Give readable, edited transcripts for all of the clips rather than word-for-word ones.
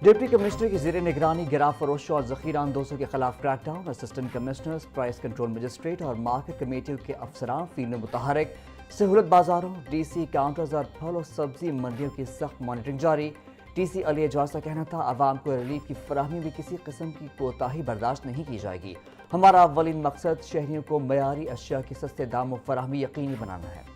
Deputy commissioner की ज़ेर निगरानी गिरा फरोशों और ज़ख़ीरा अंदोज़ों के खिलाफ crackdown. Assistant commissioners, price control magistrate और मार्केट कमेटियों के अफसरान फील्ड में मुतहरक। सहूलत बाजारों, डीसी काउंटर्स और फल और सब्जी मंडियों की सख्त मॉनिटरिंग जारी। डीसी अली एजाज का कहना था, आवाम को रिलीफ की फराहमी में किसी किस्म की कोताही बर्दाश्त नहीं की जाएगी। हमारा अव्वलीन मकसद शहरियों को मयारी अशिया की सस्ते दामों फराहमी यकीनी बनाना है।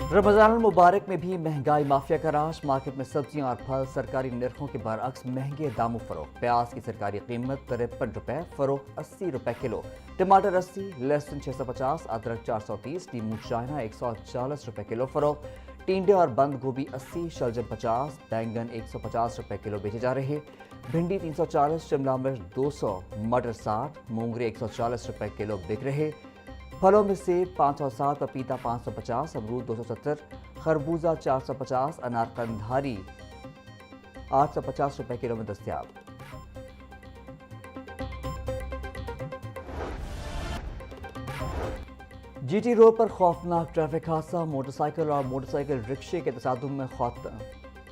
रमज़ान मुबारक में भी महंगाई माफिया का राज। मार्केट में सब्जियां और फल सरकारी निर्खों के बरअक्स महंगे दामों फरोख्त। प्याज की सरकारी कीमत 53 रुपए, फरोख्त 80 रुपए किलो। टमाटर 80, लहसुन 650, अदरक 430, नींबू चाइना 140 रुपए किलो फरोख्त। टिंडे और बंद गोभी 80, शलजम 50, बैंगन 150 रुपए किलो बेचे जा रहे। भिंडी 340, शिमला मिर्च 200, मटर 60, मूंगरे 140 रुपए किलो बिक रहे। फलों में सेब 560, पपीता 550, अमरूद 270, खरबूजा 450, अनार कंधारी 850 रुपए किलो में दस्तयाब। जीटी रोड पर खौफनाक ट्रैफिक हादसा। मोटरसाइकिल और मोटरसाइकिल रिक्शे के तसादुम में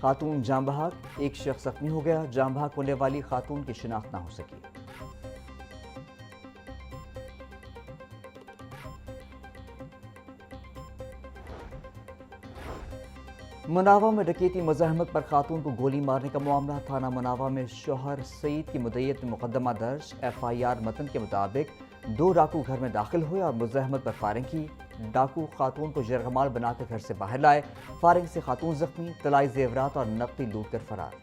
खातून जान बहक। एक शख्स जख्मी हो गया। जान बहक होने वाली खातून की शिनाख्त न हो सकी। मुनावा में डकैती मज़ाहमत पर खातून को गोली मारने का मामला। थाना मुनावा में शौहर सईद की मुद्दईयत में मुकदमा दर्ज। FIR मतन के मुताबिक 2 डाकू घर में दाखिल हुए और मुज़ाहमत पर फायरिंग की। डाकू खातून को जरगमाल बनाकर घर से बाहर लाए। फायरिंग से खातून जख्मी। तलाई जेवरात और नकदी लूट कर फरार।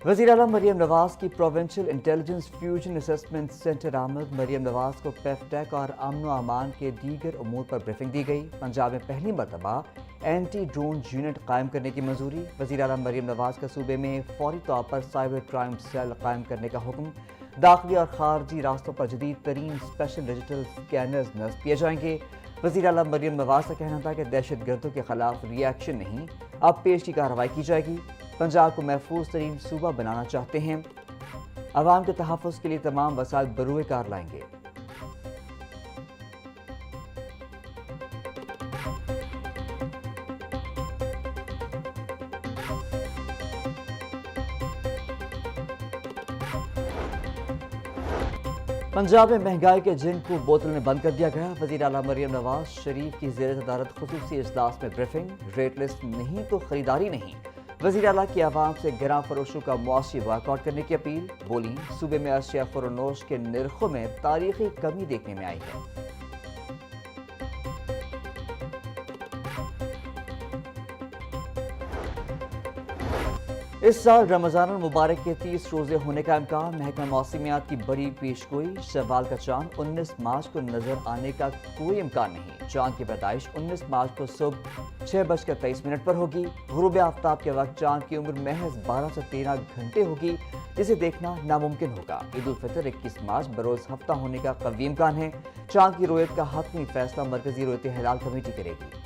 वज़ीर आला मरियम नवाज की provincial intelligence fusion assessment centre आमद। मरियम नवाज को पेफटेक और अमन व अमान के दीगर उमूर पर ब्रीफिंग दी गई। पंजाब में पहली मरतबा एंटी ड्रोन यूनिट कायम करने की मंजूरी। वज़ीर आला मरियम नवाज का सूबे में फौरी तौर पर साइबर क्राइम सेल कायम करने का हुक्म। दाखिली और खारजी रास्तों पर जदीद तरीन स्पेशल डिजिटल स्कैनर्स नस्ब किए जाएंगे। वज़ीर आला मरियम नवाज का कहना था कि दहशत गर्दों के खिलाफ रिएक्शन नहीं, अब पेश की कार्रवाई की जाएगी। पंजाब को महफूज तरीन सूबा बनाना चाहते हैं। अवाम के तहफ़्फ़ुज़ के लिए तमाम वसाइल बरूए कार लाएंगे। पंजाब में महंगाई के जिन को बोतल में बंद कर दिया गया। वज़ीर आला मरियम नवाज शरीफ की ज़ेर सदारत खुसूसी इजलास में ब्रीफिंग। रेट लिस्ट नहीं तो खरीदारी नहीं। वज़ीर आला की आवाम से गिरां फरोशों का मुआशी बॉयकॉट करने की अपील। बोली, सूबे में अशिया फ़रोनोश के निर्खों में तारीखी कमी देखने में आई है। इस साल रमज़ान मुबारक के 30 रोज़े होने का इम्कान। महकमा मौसमियात की बड़ी पेशगोई। शव्वाल का चांद 19 मार्च को नजर आने का कोई इम्कान नहीं। चांद की पैदाइश 19 मार्च को सुबह 6:23 पर होगी। गुरूब आफ्ताब के वक्त चांद की उम्र महज 12 से 13 घंटे होगी, जिसे देखना नामुमकिन होगा। ईद उल फितर 21 मार्च बरोज हफ्ता होने का कवी इम्कान है। चांद की रोयत का हतमी फैसला मरकजी रोयत हिलाल कमेटी करेगी।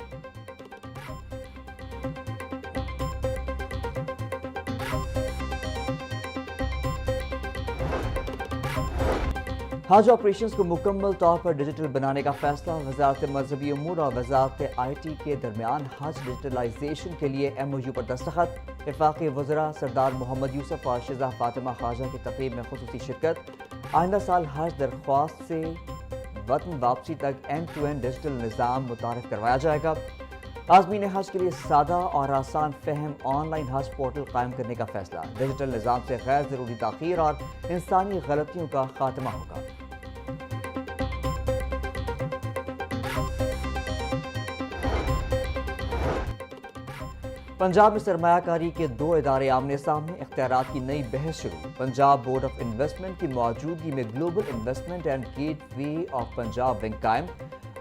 हज ऑपरेशंस को मुकम्मल तौर पर डिजिटल बनाने का फैसला। वज़ारत मजहबी उमूर और वज़ारत IT के दरमियान हज डिजिटलाइजेशन के लिए MOU पर दस्तखत। वफाकी वज़रा सरदार मोहम्मद यूसुफ और शिज़ा फातिमा ख्वाजा की तक़रीब में खुसूसी शिरकत। आइंदा साल हज दरख्वास्त से वतन वापसी तक end-to-end डिजिटल निज़ाम मुतारिफ करवाया जाएगा। आज़मीन हज के लिए सादा और आसान फहम ऑनलाइन हज पोर्टल कायम करने का फैसला। डिजिटल निज़ाम से गैर ज़रूरी ताख़ीर और इंसानी गलतियों का खात्मा होगा। पंजाब में सरमायाकारी के 2 इदारे आमने सामने। इख्तियारात की नई बहस शुरू। पंजाब बोर्ड ऑफ इन्वेस्टमेंट की मौजूदगी में global investment and gateway of Punjab wing कायम।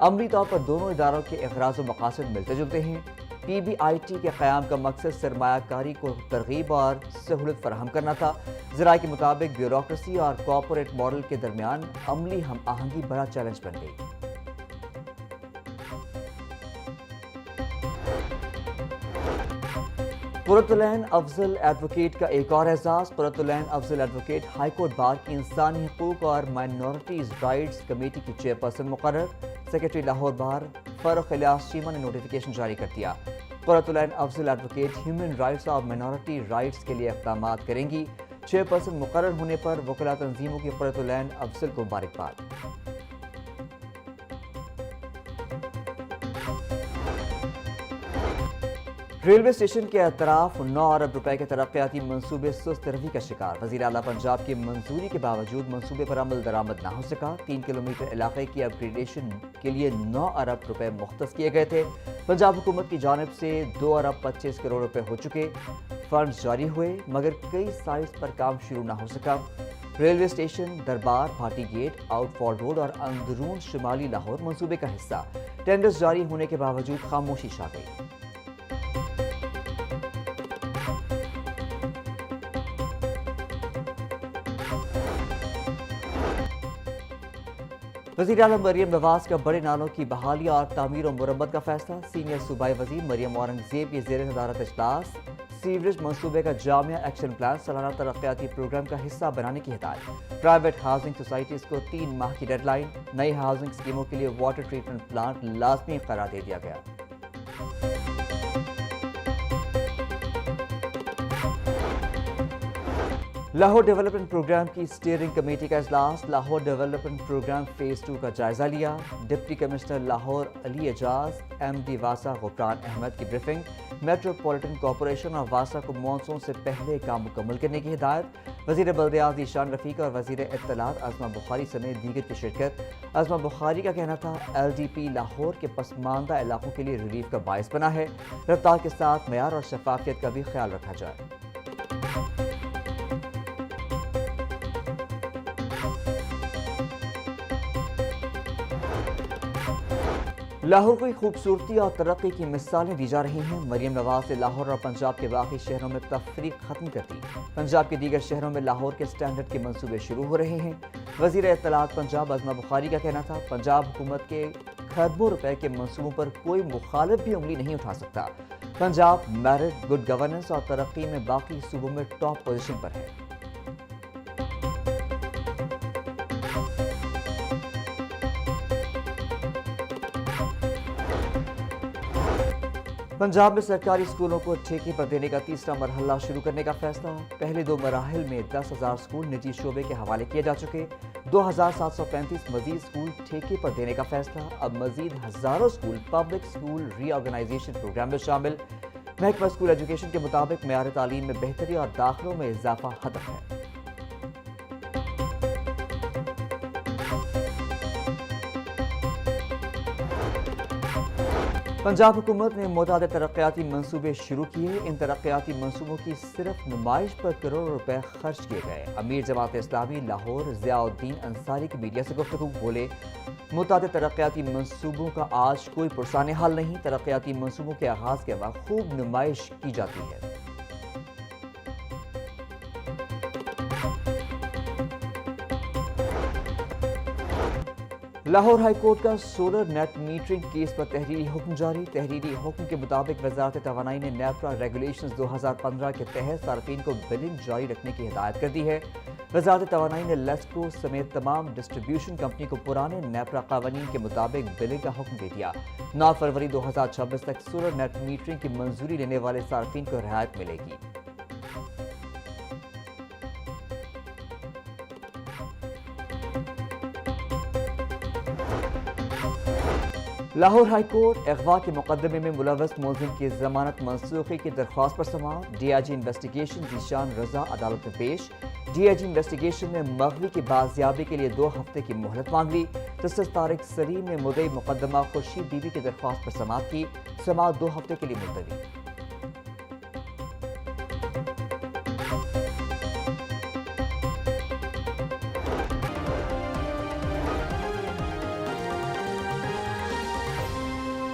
अमली तौर पर दोनों इदारों के इखराज व मकासद मिलते जुलते हैं। PBIT के क़याम का मकसद सरमायाकारी को तरगीब और सहूलत फराहम करना था। ज़राए के मुताबिक ब्यूरोक्रेसी और कॉरपोरेट मॉडल के दरमियान अमली हम आहंगी बड़ा चैलेंज बन गई। قرۃ العین افضل ایڈوکیٹ کا ایک اور اعزاز۔ قرۃ العین افضل ایڈوکیٹ ہائی کورٹ بار کی انسانی حقوق اور مائنورٹیز رائٹس کمیٹی کی چیئرپرسن مقرر۔ سیکرٹری لاہور بار فاروق الیاس چیمہ نے نوٹیفیکیشن جاری کر دیا۔ قرۃ العین افضل ایڈوکیٹ ہیومن رائٹس اور مائنورٹی رائٹس کے لیے اقدامات کریں گی۔ چیئرپرسن مقرر ہونے پر وکلاء تنظیموں کی قرۃ العین افضل کو مبارکباد۔ ریلوے اسٹیشن کے اطراف 9 ارب روپے کے ترقیاتی منصوبے سست روی کا شکار۔ وزیر اعلیٰ پنجاب کی منظوری کے باوجود منصوبے پر عمل درآمد نہ ہو سکا۔ 3 کلومیٹر علاقے کی اپ گریڈیشن کے لیے 9 ارب روپے مختص کیے گئے تھے۔ پنجاب حکومت کی جانب سے 2 ارب 25 کروڑ روپے ہو چکے، فنڈز جاری ہوئے مگر کئی سائٹس پر کام شروع نہ ہو سکا۔ ریلوے اسٹیشن، دربار، بھاٹی گیٹ، آؤٹ فال روڈ اور اندرون شمالی لاہور منصوبے کا حصہ۔ ٹینڈرز جاری ہونے کے باوجود خاموشی چھا گئی۔ وزیر اعظم مریم نواز کا بڑے نالوں کی بحالی اور تعمیر و مرمت کا فیصلہ۔ سینئر صوبائی وزیر مریم اورنگزیب کی زیر صدارت اجلاس۔ سیوریج منصوبے کا جامع ایکشن پلان سالانہ ترقیاتی پروگرام کا حصہ بنانے کی ہدایت۔ پرائیویٹ ہاؤسنگ سوسائٹیز کو 3 ماہ کی ڈیڈ لائن۔ نئی ہاؤسنگ اسکیموں کے لیے واٹر ٹریٹمنٹ پلانٹ لازمی قرار دے دیا گیا۔ لاہور ڈیولپمنٹ پروگرام کی اسٹیئرنگ کمیٹی کا اجلاس۔ لاہور ڈیولپمنٹ پروگرام فیز 2 کا جائزہ لیا۔ ڈپٹی کمشنر لاہور علی اعجاز، ایم ڈی واسا غفران احمد کی بریفنگ۔ میٹروپولیٹن کارپوریشن اور واسا کو مانسون سے پہلے کام مکمل کرنے کی ہدایت۔ وزیر بلدیات ذیشان رفیق اور وزیر اطلاعات عظمہ بخاری سمیت دیگر کی شرکت۔ عظمہ بخاری کا کہنا تھا ایل ڈی پی لاہور کے پسماندہ علاقوں کے لیے ریلیف کا باعث بنا ہے۔ رفتار کے ساتھ معیار اور شفافیت کا بھی خیال رکھا جائے۔ لاہور کو خوبصورتی اور ترقی کی مثالیں دی جا رہی ہیں۔ مریم نواز نے لاہور اور پنجاب کے باقی شہروں میں تفریق ختم کر دی۔ پنجاب کے دیگر شہروں میں لاہور کے سٹینڈرڈ کے منصوبے شروع ہو رہے ہیں۔ وزیر اطلاعات پنجاب عظمہ بخاری کا کہنا تھا پنجاب حکومت کے کھربوں روپے کے منصوبوں پر کوئی مخالف بھی انگلی نہیں اٹھا سکتا۔ پنجاب میرٹ، گڈ گورننس اور ترقی میں باقی صوبوں میں ٹاپ پوزیشن پر ہے۔ پنجاب میں سرکاری اسکولوں کو ٹھیکے پر دینے کا تیسرا مرحلہ شروع کرنے کا فیصلہ۔ پہلے 2 مراحل میں 10,000 اسکول نجی شعبے کے حوالے کیے جا چکے۔ 2,735 مزید اسکول ٹھیکے پر دینے کا فیصلہ۔ اب مزید ہزاروں اسکول پبلک اسکول ری آرگنائزیشن پروگرام میں شامل۔ محکمہ اسکول ایجوکیشن کے مطابق معیار تعلیم میں بہتری اور داخلوں میں اضافہ ہدف ہے۔ پنجاب حکومت نے متعدد ترقیاتی منصوبے شروع کیے۔ ان ترقیاتی منصوبوں کی صرف نمائش پر کروڑوں روپے خرچ کیے گئے۔ امیر جماعت اسلامی لاہور ضیاء الدین انصاری کی میڈیا سے گفتگو بولے متعدد ترقیاتی منصوبوں کا آج کوئی پرسان حل نہیں۔ ترقیاتی منصوبوں کے آغاز کے وقت خوب نمائش کی جاتی ہے۔ لاہور ہائی کورٹ کا سولر نیٹ میٹرنگ کیس پر تحریری حکم جاری۔ تحریری حکم کے مطابق وزارت توانائی نے نیپرا ریگولیشنز 2015 کے تحت صارفین کو بلنگ جاری رکھنے کی ہدایت کر دی ہے۔ وزارت توانائی نے لیسکو سمیت تمام ڈسٹریبیوشن کمپنی کو پرانے نیپرا قوانین کے مطابق بلنگ کا حکم دے دیا۔ 9 فروری 2026 تک سولر نیٹ میٹرنگ کی منظوری لینے والے صارفین کو رعایت ملے گی۔ لاہور ہائی کورٹ اغوا کے مقدمے میں ملوث ملزم کی ضمانت منسوخی کی درخواست پر سماعت۔ D I G investigation Zeeshan Raza عدالت میں پیش۔ ڈی آئی جی انویسٹیگیشن نے مغوی کی بازیابی کے لیے 2 ہفتے کی مہلت مانگ لی۔ جسٹس طارق سلیم نے مدعی مقدمہ خورشید بی بی کی درخواست پر سماعت کی۔ سماعت 2 ہفتے کے لیے ملتوی۔